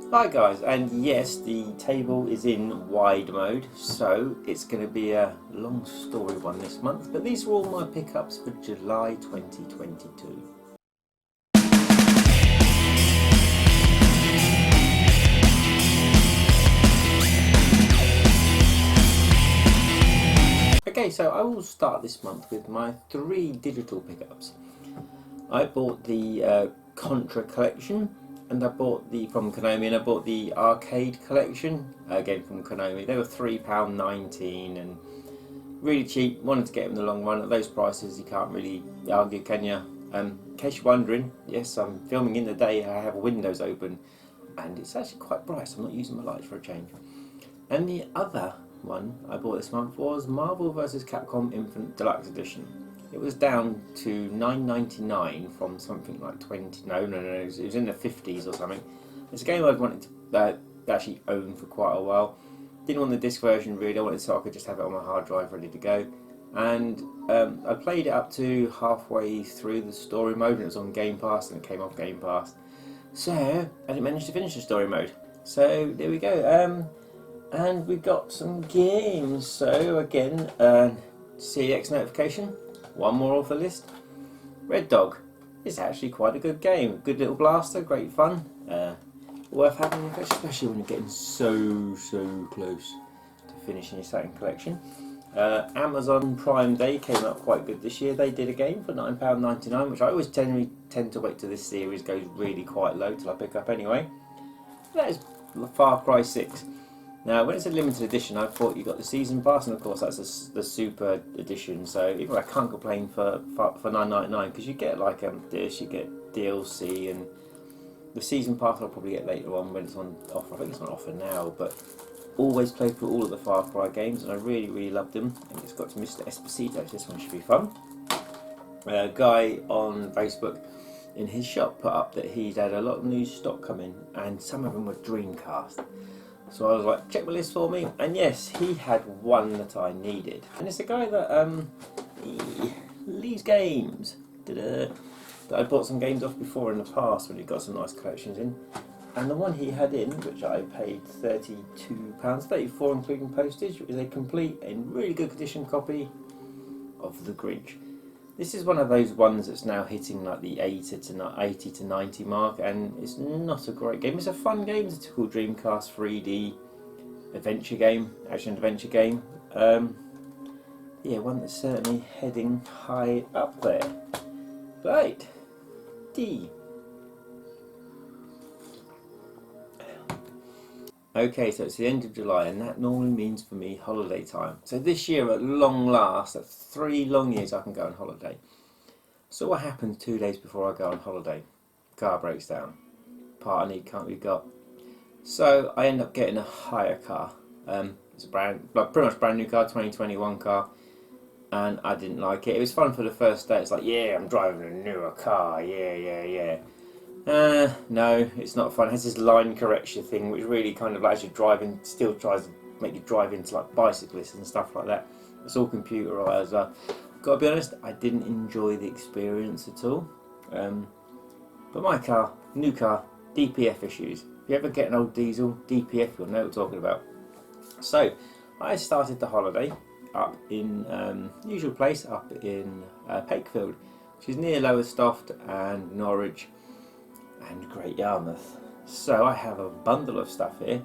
Hi guys, and yes, the table is in wide mode, so it's going to be a long story one this month, but these are all my pickups for July 2022. Okay, so I will start this month with my 3 digital pickups. I bought the Contra collection, and I bought from Konami, and I bought the arcade collection, again from Konami. They were £3.19 and really cheap. Wanted to get them in the long run. At those prices you can't really argue, can you? In case you're wondering, yes, I'm filming in the day. I have windows open and it's actually quite bright, so I'm not using my lights for a change. And the other one I bought this month was Marvel vs. Capcom Infinite Deluxe Edition. It was down to $9.99 from something like 20. No, it was in the 50s or something. It's a game I'd wanted to actually own for quite a while. Didn't want the disc version really. I wanted so I could just have it on my hard drive ready to go. And I played it up to halfway through the story mode, and it was on Game Pass, and it came off Game Pass. So I didn't manage to finish the story mode. So there we go. And we got some games. So again, CX notification. One more off the list. Red Dog. It's actually quite a good game. Good little blaster, great fun. Worth having, especially when you're getting so close to finishing your second collection. Amazon Prime Day came out quite good this year. They did a game for £9.99, which I always generally tend to wait till this series goes really quite low till I pick up anyway. That is Far Cry 6. Now, when it's a limited edition, I thought you got the season pass, and of course that's the super edition. So even I can't complain for $9.99, because you get like this, you get DLC, and the season pass I'll probably get later on when it's on offer. I think it's on offer now, but always played through all of the Far Cry games, and I really loved them. And it's got to Mr. Esposito, so this one should be fun. A guy on Facebook in his shop put up that he's had a lot of new stock come in, and some of them were Dreamcast. So I was like, check the list for me, and yes, he had one that I needed. And it's a guy that leaves games. That I bought some games off before in the past when he got some nice collections in. And the one he had in, which I paid £32.34 including postage, is a complete and really good condition copy of The Grinch. This is one of those ones that's now hitting like the 80 to 90 mark, and it's not a great game. It's a fun game. It's a typical Dreamcast 3D adventure game, action adventure game. Yeah, one that's certainly heading high up there. Right, D. Okay, so it's the end of July, and that normally means for me holiday time. So this year, at long last, at 3 long years, I can go on holiday. So what happens 2 days before I go on holiday? Car breaks down. Part I need can't be got. So I end up getting a hire car. It's a pretty much brand new car, 2021 car, and I didn't like it. It was fun for the first day. It's like, yeah, I'm driving a newer car. Yeah. No, it's not fun. It has this line correction thing, which really kind of, as you're driving, still tries to make you drive into like bicyclists and stuff like that. It's all computerised. Gotta be honest, I didn't enjoy the experience at all. But my car, new car, DPF issues. If you ever get an old diesel, DPF, you'll know what I'm talking about. So, I started the holiday up in usual place, up in Pakefield, which is near Lowestoft and Norwich and Great Yarmouth. So I have a bundle of stuff here.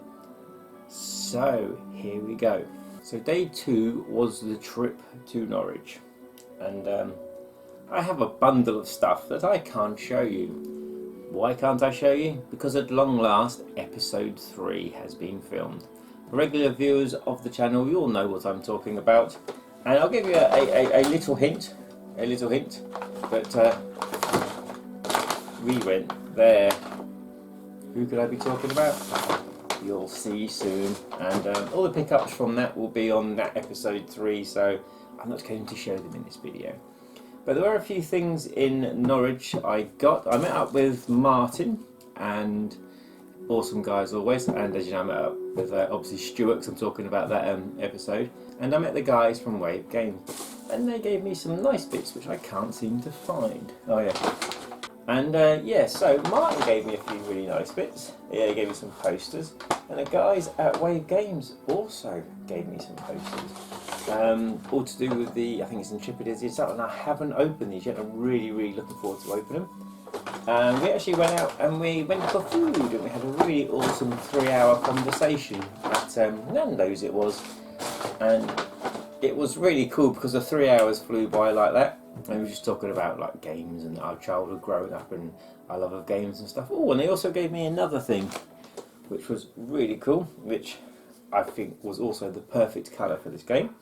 So here we go. So day 2 was the trip to Norwich, and I have a bundle of stuff that I can't show you. Why can't I show you? Because at long last, episode 3 has been filmed. Regular viewers of the channel, you all know what I'm talking about, and I'll give you a little hint. But we went there. Who could I be talking about? You'll see soon. And all the pickups from that will be on that episode 3, so I'm not going to show them in this video. But there were a few things in Norwich I got. I met up with Martin, and awesome guy as always. And as you know, I met up with obviously Stuart, because I'm talking about that episode. And I met the guys from Wave Games, and they gave me some nice bits which I can't seem to find. Oh yeah. And yeah, so Martin gave me a few really nice bits. Yeah, he gave me some posters, and the guys at Wave Games also gave me some posters. All to do with the, I think it's Intrepid Is It, and I haven't opened these yet. I'm really looking forward to opening them. We actually went out and we went for food, and we had a really awesome 3-hour conversation at Nando's it was, and it was really cool because the 3 hours flew by like that. And we were just talking about like games and our childhood growing up and our love of games and stuff. Oh, and they also gave me another thing, which was really cool, which I think was also the perfect colour for this game.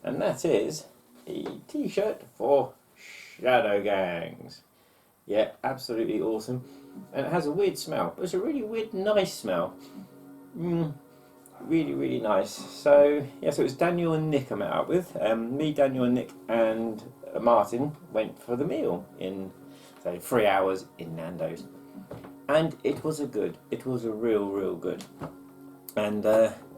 And that is a t-shirt for Shadow Gangs. Yeah, absolutely awesome. And it has a weird smell, but it's a really weird, nice smell. Really nice. So yeah, so it's Daniel and Nick I met up with. Me, Daniel and Nick and Martin went for the meal in, say, 3 hours in Nando's, and it was a real good. And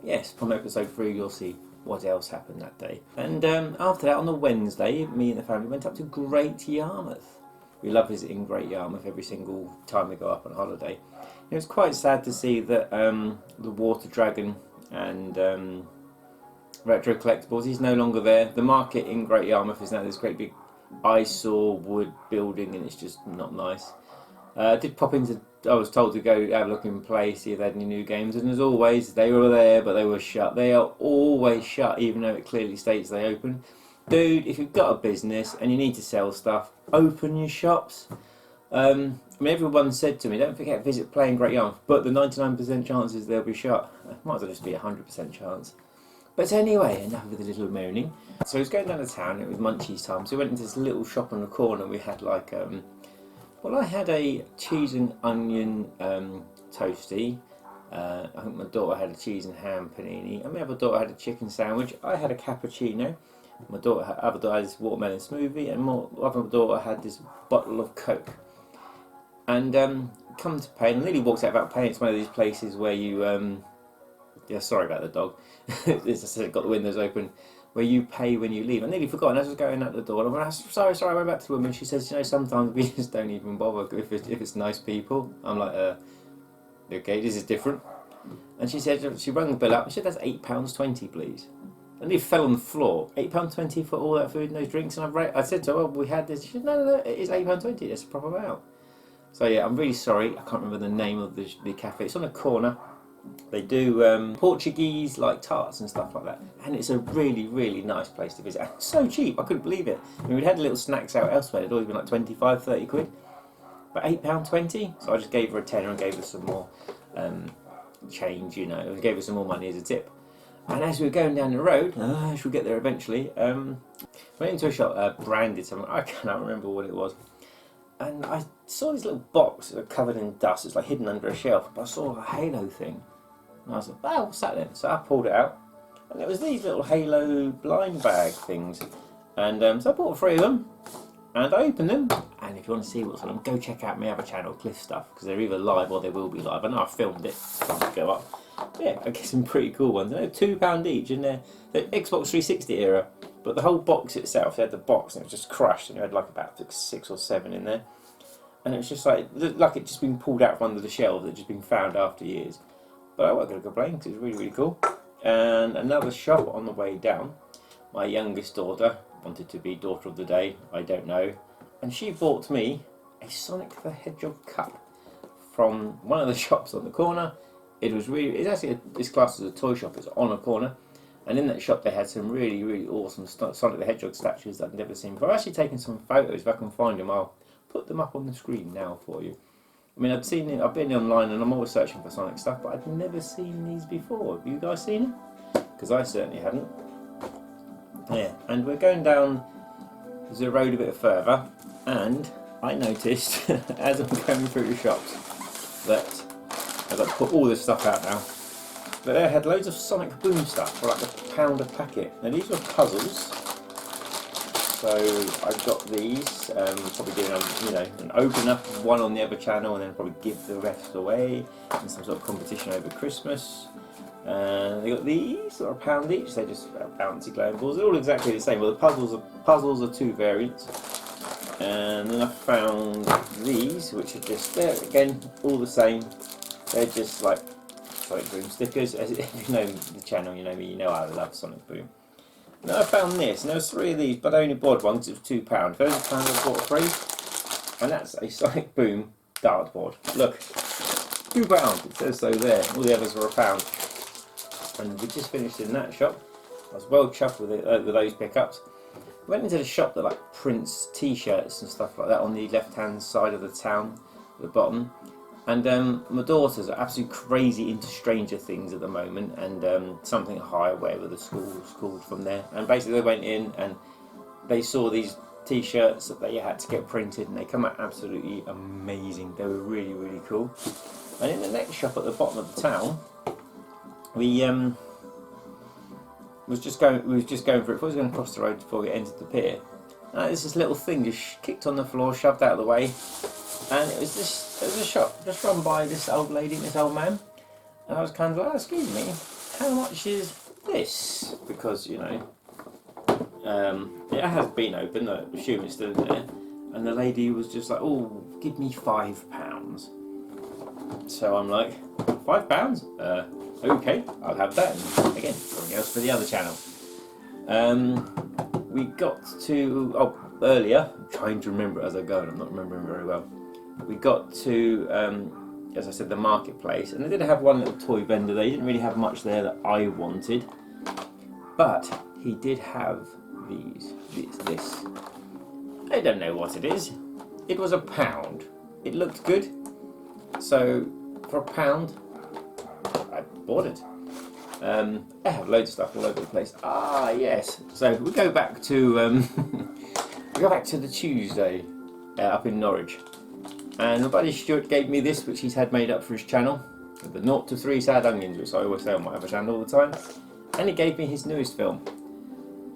yes, from episode 3 you'll see what else happened that day. And after that, on the Wednesday, me and the family went up to Great Yarmouth. We love visiting Great Yarmouth every single time we go up on holiday. It was quite sad to see that the Water Dragon and Retro Collectibles, he's no longer there. The market in Great Yarmouth is now this great big eyesore wood building, and it's just not nice. I did pop into, I was told to go have a look in play, see if they had any new games, and as always, they were there, but they were shut. They are always shut, even though it clearly states they open. Dude, if you've got a business and you need to sell stuff, open your shops. I mean, everyone said to me, don't forget, visit Play in Great Yarmouth, but the 99% chances they'll be shut. Might as well just be a 100% chance. But anyway, enough of the little moaning. So I was going down to town, it was Munchies time, so we went into this little shop on the corner. We had like, well, I had a cheese and onion toastie. I think my daughter had a cheese and ham panini, and my other daughter had a chicken sandwich. I had a cappuccino. My other daughter had this watermelon smoothie, and my other daughter had this bottle of Coke. And come to pay, and Lily walks out about paying. It's one of these places where you, yeah, sorry about the dog. As I said, got the windows open. Where you pay when you leave. I nearly forgot, and as I was going out the door, I went, sorry, I went back to the woman. She says, you know, sometimes we just don't even bother if it's nice people. I'm like, okay, this is different. And she said, she rang the bill up, and she said, that's £8.20, please. And he fell on the floor. £8.20 for all that food and those drinks. And I said to her, well, we had this. She said, no, it is £8.20. That's a proper amount. So yeah, I'm really sorry. I can't remember the name of the cafe. It's on a corner. They do Portuguese like tarts and stuff like that, and it's a really nice place to visit. And it's so cheap, I couldn't believe it. I mean, we'd had little snacks out elsewhere, it'd always been like 25, 30 quid, but £8.20. So I just gave her a tenner and gave her some more change, you know, and gave her some more money as a tip. And as we were going down the road, she'll get there eventually, went into a shop, branded something, I cannot remember what it was. And I saw this little box that was covered in dust. It's like hidden under a shelf. But I saw a Halo thing. And I was like, wow, what's that then? So I pulled it out. And it was these little Halo blind bag things. And so I bought 3 of them. And I opened them. And if you want to see what's on them, go check out my other channel, Cliff Stuff. Because they're either live or they will be live. I know I filmed it. So go up. But yeah, I get some pretty cool ones. They're £2 each. And they're Xbox 360 era. But the whole box itself, they had the box and it was just crushed, and you had like about 6 or 7 in there. And it was just like it just been pulled out from under the shelf, that just been found after years. But I wasn't going to complain because it was really cool. And another shop on the way down, my youngest daughter wanted to be daughter of the day, I don't know. And she bought me a Sonic the Hedgehog cup from one of the shops on the corner. It's actually, it's classed as a toy shop, it's on a corner. And in that shop they had some really awesome Sonic the Hedgehog statues that I've never seen before. I've actually taken some photos. If I can find them, I'll put them up on the screen now for you. I mean, I've been online and I'm always searching for Sonic stuff, but I've never seen these before. Have you guys seen them? Because I certainly hadn't. Yeah, and we're going down the road a bit further, and I noticed as I'm going through the shops that, as I put all this stuff out now, but they had loads of Sonic Boom stuff for like £1 a packet. Now these were puzzles, so I've got these. Probably doing an open up one on the other channel, and then probably give the rest away in some sort of competition over Christmas. And they got these, that are £1 each. They're just bouncy glowing balls. They're all exactly the same. Well, the puzzles are 2 variants, And then I found these, which are just there again, all the same. They're just like Sonic Boom stickers. As if you know the channel, you know me, you know I love Sonic Boom. And then I found this, and there was 3 of these, but I only bought one because it was £2. For only £2 I bought 3, and that's a Sonic Boom dartboard. Look, £2. It says so there. All the others were £1. And we just finished in that shop. I was well chuffed with it, with those pickups. Went into the shop that like prints t-shirts and stuff like that on the left hand side of the town at the bottom, and my daughters are absolutely crazy into Stranger Things at the moment, and something high, whatever the school was called from there, and basically they went in and they saw these t-shirts that they had to get printed, and they come out absolutely amazing. They were really, really cool. And in the next shop at the bottom of the town, we was just going for it. Before we was going to cross the road before we entered the pier, there's this little thing just kicked on the floor, shoved out of the way, and it was a shop just run by this old lady and this old man, and I was kind of like, oh, excuse me, how much is this? Because you know, it has been open. I assume it's still in there, and the lady was just like, oh, give me £5. So I'm like, £5? Okay, I'll have that. And again, something else for the other channel. We got to, earlier, I'm trying to remember it as I go, and I'm not remembering very well. We got to, as I said, the marketplace, and they did have one little toy vendor. They didn't really have much there that I wanted, but he did have this. I don't know what it is. It was £1. It looked good, so for £1, I bought it. I have loads of stuff all over the place. Ah, yes. So we go back to the Tuesday up in Norwich, and my buddy Stuart gave me this, which he's had made up for his channel, the 0 to 3 Sad Onions, which I always say on my other channel all the time. And he gave me his newest film,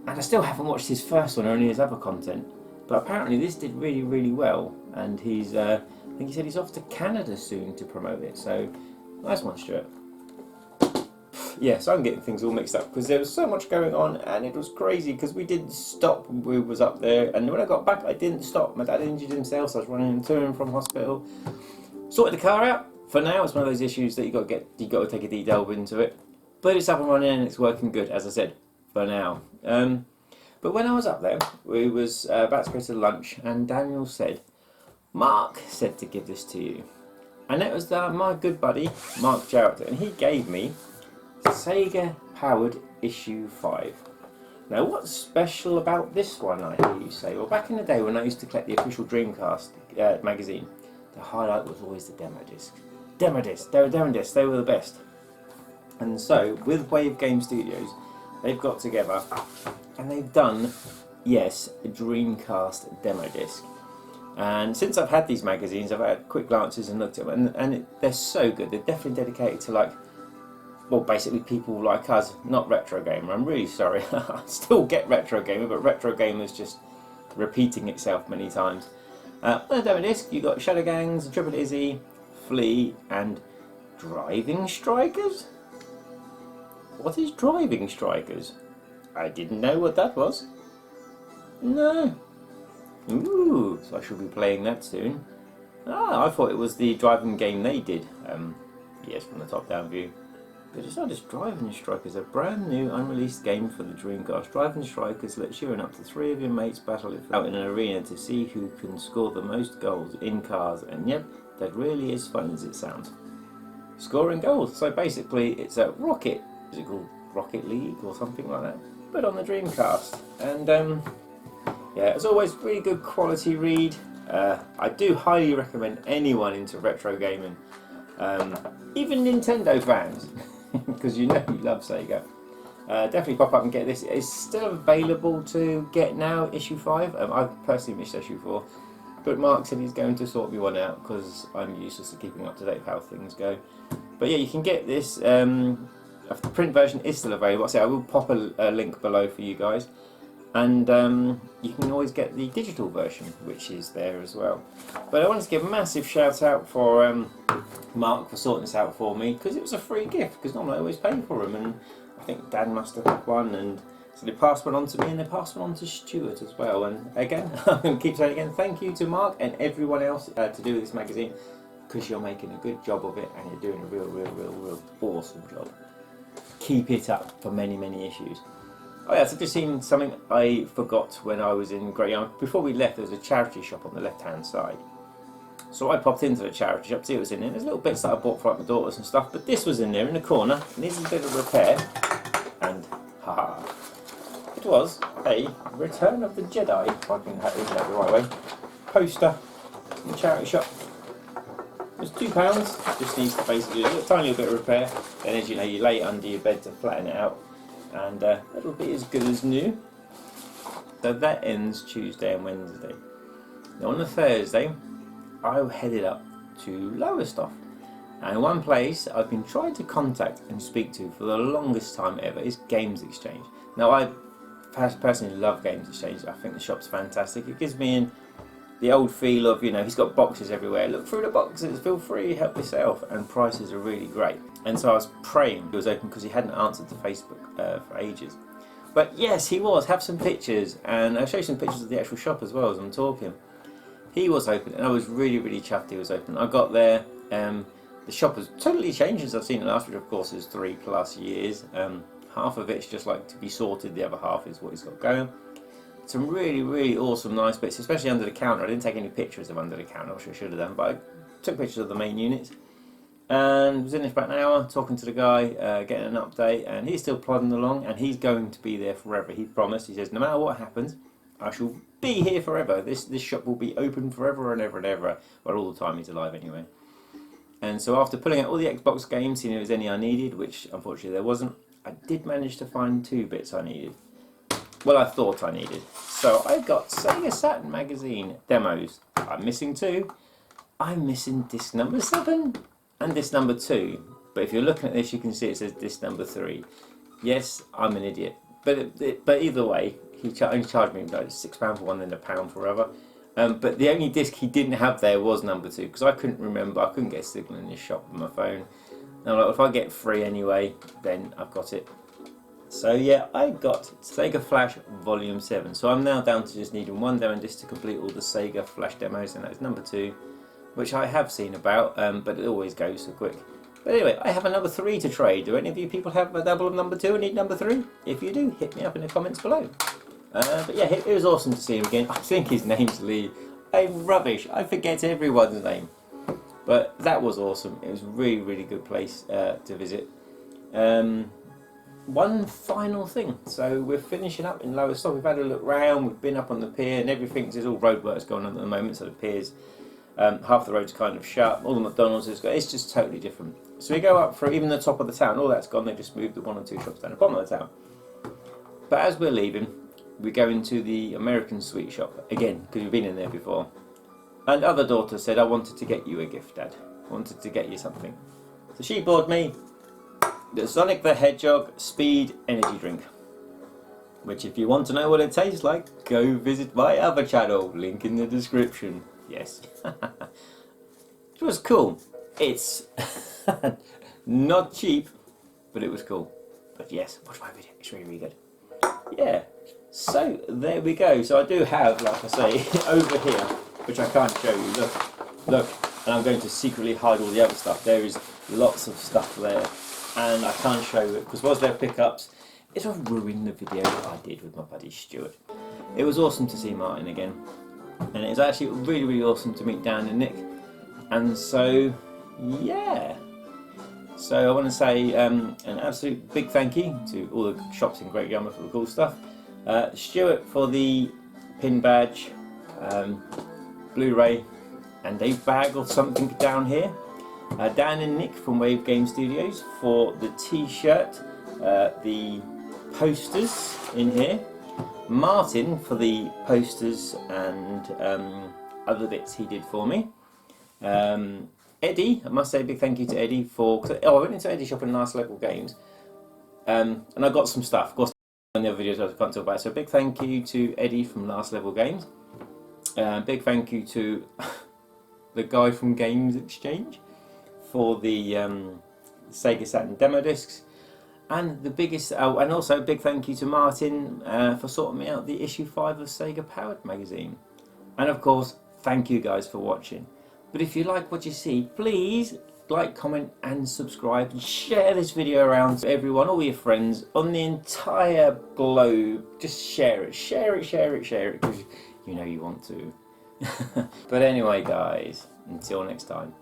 and I still haven't watched his first one or any of his other content, but apparently this did really, really well, and he's I think he said he's off to Canada soon to promote it. So nice one, Stuart. Yeah, so I'm getting things all mixed up because there was so much going on, and it was crazy because we didn't stop. We was up there, and when I got back, I didn't stop. My dad injured himself, so I was running to and from hospital. Sorted the car out. For now, it's one of those issues that you got to take a deep delve into it. But it's up and running, and it's working good, as I said, for now. But when I was up there, we was about to go to lunch, and Daniel said, "Mark said to give this to you," and it was my good buddy Mark Jarrett, and he gave me Sega powered issue 5. Now, what's special about this one, I hear you say? Well, back in the day when I used to collect the official Dreamcast magazine, the highlight was always the demo disc. They were demo discs, they were the best. And so, with Wave Game Studios, they've got together and they've done, yes, a Dreamcast demo disc. And since I've had these magazines, I've had quick glances and looked at them, and they're so good. They're definitely dedicated to, like, well, basically people like us, not retro gamer. I'm really sorry. I still get retro gamer, but retro gamer is just repeating itself many times. On the demo disc, you got Shadow Gangs, Triple Izzy, Flea, and Driving Strikers. What is Driving Strikers? I didn't know what that was. No. Ooh, so I should be playing that soon. Ah, I thought it was the driving game they did. Yes, from the top-down view. But it's not just Driving Strikers, a brand new unreleased game for the Dreamcast. Driving Strikers lets you and up to 3 of your mates battle it out in an arena to see who can score the most goals in cars, and yep, that really is fun as it sounds. Scoring goals, so basically it's a Rocket, is it called Rocket League or something like that? But on the Dreamcast. And yeah, as always, really good quality read. I do highly recommend anyone into retro gaming, even Nintendo fans. Because you know you love Sega. Definitely pop up and get this. It's still available to get now, issue 5. I've personally missed issue 4, but Mark said he's going to sort me one out because I'm useless at keeping up to date with how things go. But yeah, you can get this. The print version is still available. I will pop a link below for you guys, and you can always get the digital version, which is there as well. But I wanted to give a massive shout out for Mark for sorting this out for me, because it was a free gift, because normally I always pay for them, and I think Dan must have had one, and So they passed one on to me and they passed one on to Stuart as well. And again, I'm going to keep saying again, thank you to Mark and everyone else to do with this magazine, because you're making a good job of it and you're doing a real awesome job. Keep it up for many issues. Oh yeah, so just seen something I forgot when I was in Great Yarmouth. Before we left, there was a charity shop on the left hand side. So I popped into the charity shop to see what was in there. There's little bits that I bought for like my daughters and stuff, but this was in there in the corner. It needs a bit of repair. And haha, it was a Return of the Jedi, if I can have it the right way, poster in the charity shop. It was £2, just needs to basically do a tiny bit of repair, then as you know, you lay it under your bed to flatten it out, and it'll be as good as new. So that ends Tuesday and Wednesday. Now on the Thursday, I headed up to Lowestoft, and one place I've been trying to contact and speak to for the longest time ever is Games Exchange. Now I personally love Games Exchange. I think the shop's fantastic. It gives me the old feel of, you know, he's got boxes everywhere. Look through the boxes, feel free, help yourself, and prices are really great. And so I was praying it was open because he hadn't answered to Facebook for ages. But yes, he was. Have some pictures, and I'll show you some pictures of the actual shop as well as I'm talking. He was open, and I was really chuffed he was open. I got there, the shop has totally changed since I've seen it last, which of course is 3+ years. Half of it's just like to be sorted, the other half is what he's got going. Some really awesome nice bits, especially under the counter. I didn't take any pictures of under the counter, which I should have done, but I took pictures of the main units and was in there for about an hour talking to the guy, getting an update, and he's still plodding along, and he's going to be there forever. He promised. He says no matter what happens, I shall be here forever. This shop will be open forever and ever. Well, all the time he's alive anyway. And so after pulling out all the Xbox games, seeing if there was any I needed, which unfortunately there wasn't, I did manage to find 2 bits I needed. Well, I thought I needed. So I got Sega Saturn magazine demos. I'm missing 2. I'm missing disc number 7 and disc number 2. But if you're looking at this, you can see it says disc number 3. Yes, I'm an idiot. But either way, he only charged me like £6 for one and £1 for other. But the only disc he didn't have there was number 2, because I couldn't remember. I couldn't get a signal in this shop with my phone. And I'm like, if I get 3 anyway, then I've got it. So yeah, I got Sega Flash Volume 7. So I'm now down to just needing 1 demo disc to complete all the Sega Flash demos, and that's number 2, which I have seen about, but it always goes so quick. But anyway, I have another 3 to trade. Do any of you people have a double of number 2 and need number 3? If you do, hit me up in the comments below. But yeah, it was awesome to see him again. I think his name's Lee. I'm rubbish. I forget everyone's name. But that was awesome. It was a really good place to visit. One final thing. So we're finishing up in Lowestoft. We've had a look round. We've been up on the pier and everything. There's all roadworks going on at the moment. So the pier's half the road's kind of shut. All the McDonald's is got. It's just totally different. So we go up for even the top of the town. All that's gone. They just moved the 1 or 2 shops down the bottom of the town. But as we're leaving, we go into the American sweet shop again, because we've been in there before. And other daughter said, I wanted to get you a gift, Dad. I wanted to get you something. So she bought me the Sonic the Hedgehog Speed Energy Drink. Which, if you want to know what it tastes like, go visit my other channel, link in the description. Yes. It was cool. It's not cheap, but it was cool. But yes, watch my video, it's really good. Yeah. So there we go. So I do have, like I say, over here, which I can't show you. Look, and I'm going to secretly hide all the other stuff. There is lots of stuff there, and I can't show it because was there pickups, it'll ruin the video that I did with my buddy Stuart. It was awesome to see Martin again, and it was actually really awesome to meet Dan and Nick. And so yeah. So I want to say an absolute big thank you to all the shops in Great Yarmouth for the cool stuff. Stuart for the pin badge, Blu-ray, and a bag of something down here. Dan and Nick from Wave Game Studios for the t-shirt, the posters in here. Martin for the posters and other bits he did for me. Eddie, I must say a big thank you to Eddie for... I went into Eddie's shop in Nice Local Games, and I got some stuff. Of course, on the other videos I can't talk about. So big thank you to Eddie from Last Level Games. Big thank you to the guy from Games Exchange for the Sega Saturn demo discs. And the biggest, oh, and also a big thank you to Martin for sorting me out the issue 5 of Sega Powered magazine. And of course, thank you guys for watching. But if you like what you see, please like, comment and subscribe, and share this video around to everyone, all your friends on the entire globe. Just share it, share it, share it, share it, because you know you want to. But anyway guys, until next time.